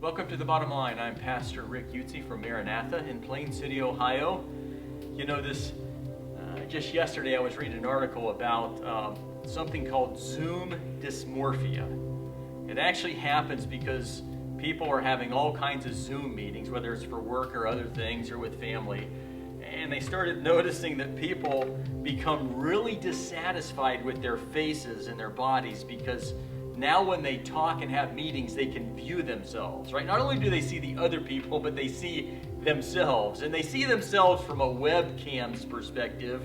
Welcome to The Bottom Line. I'm Pastor Rick Utze from Maranatha in Plain City, Ohio. You know, just yesterday I was reading an article about something called Zoom dysmorphia. It actually happens because people are having all kinds of Zoom meetings, whether it's for work or other things or with family. And they started noticing that people become really dissatisfied with their faces and their bodies because now when they talk and have meetings, they can view themselves, right? Not only do they see the other people, but they see themselves. And they see themselves from a webcam's perspective,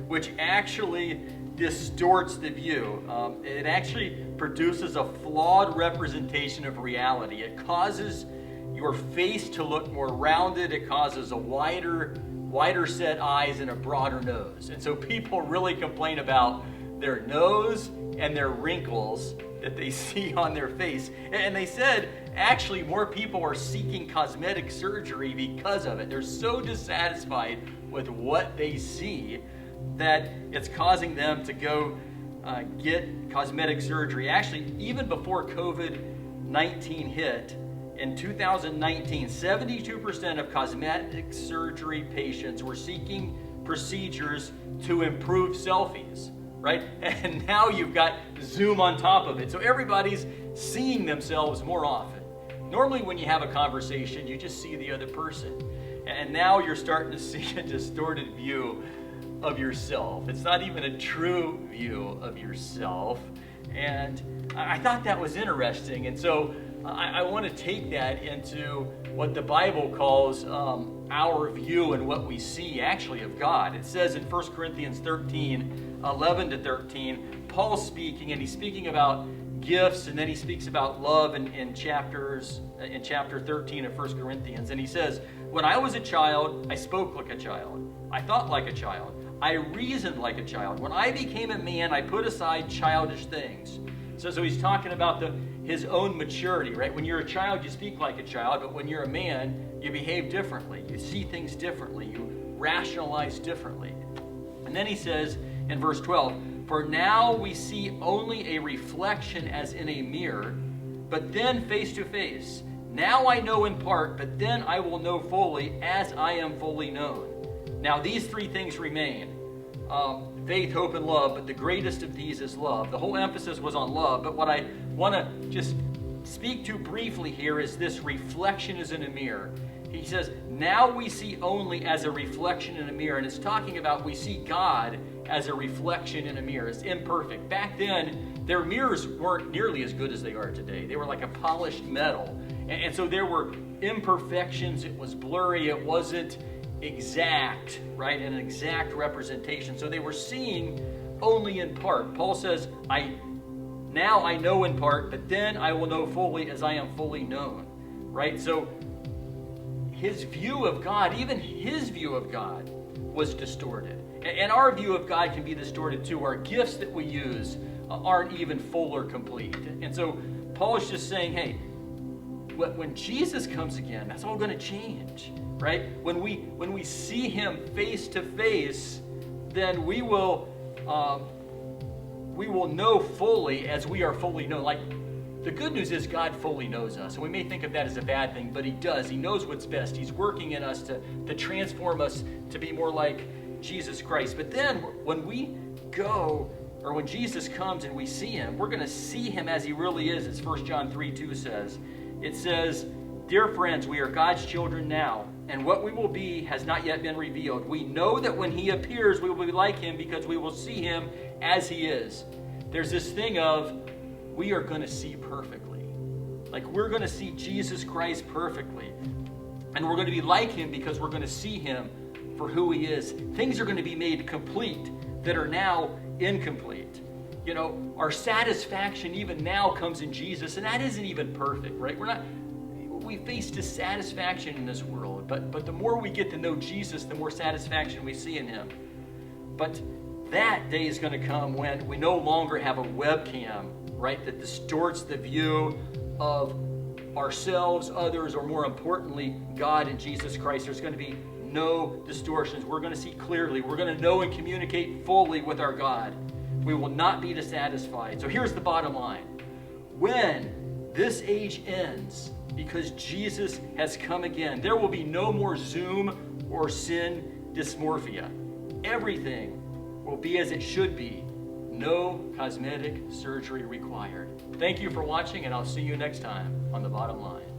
which actually distorts the view. It actually produces a flawed representation of reality. It causes your face to look more rounded. It causes a wider set eyes and a broader nose. And so people really complain about their nose and their wrinkles that they see on their face. And they said, actually, more people are seeking cosmetic surgery because of it. They're so dissatisfied with what they see that it's causing them to go get cosmetic surgery. Actually, even before COVID-19 hit, in 2019, 72% of cosmetic surgery patients were seeking procedures to improve selfies, right? And now you've got Zoom on top of it. So everybody's seeing themselves more often. Normally when you have a conversation, you just see the other person. And now you're starting to see a distorted view of yourself. It's not even a true view of yourself. And I thought that was interesting. And so I want to take that into what the Bible calls our view and what we see actually of God. It says in 1 Corinthians 13, 11 to 13, Paul's speaking, and he's speaking about gifts, and then he speaks about love in chapter 13 of 1 Corinthians. And he says, when I was a child, I spoke like a child. I thought like a child. I reasoned like a child. When I became a man, I put aside childish things. So he's talking about his own maturity, right? When you're a child, you speak like a child, but when you're a man, you behave differently. You see things differently. You rationalize differently. And then he says in verse 12, for now we see only a reflection as in a mirror, but then face to face. Now I know in part, but then I will know fully as I am fully known. Now these three things remain. Faith, hope, and love, but the greatest of these is love. The whole emphasis was on love, but what I want to just speak to briefly here is this reflection is in a mirror. He says, now we see only as a reflection in a mirror, and it's talking about we see God as a reflection in a mirror. It's imperfect. Back then, their mirrors weren't nearly as good as they are today. They were like a polished metal, and so there were imperfections. It was blurry. It wasn't exact, right? An exact representation. So they were seeing only in part. Paul says, now I know in part, but then I will know fully as I am fully known, right? So his view of God, even his view of God, was distorted. And our view of God can be distorted too. Our gifts that we use aren't even full or complete. And so Paul is just saying, hey, when Jesus comes again, that's all going to change. Right? When we see him face to face, then we will know fully as we are fully known. Like, the good news is God fully knows us. And we may think of that as a bad thing, but he does. He knows what's best. He's working in us to transform us to be more like Jesus Christ. But then when we go, or when Jesus comes and we see him, we're going to see him as he really is, as 1 John 3:2 says. It says, dear friends, we are God's children now, and what we will be has not yet been revealed. We know that when he appears, we will be like him because we will see him as he is. There's this thing of we are going to see perfectly. Like, we're going to see Jesus Christ perfectly. And we're going to be like him because we're going to see him for who he is. Things are going to be made complete that are now incomplete. You know, our satisfaction even now comes in Jesus, and that isn't even perfect, right? We face dissatisfaction in this world, but the more we get to know Jesus, the more satisfaction we see in him. But that day is going to come when we no longer have a webcam, right, that distorts the view of ourselves, others, or more importantly, God and Jesus Christ. There's going to be no distortions. We're going to see clearly. We're going to know and communicate fully with our God. We will not be dissatisfied. So here's the bottom line. When This age ends because Jesus has come again. There will be no more Zoom or sin dysmorphia. Everything will be as it should be. No cosmetic surgery required. Thank you for watching, and I'll see you next time on The Bottom Line.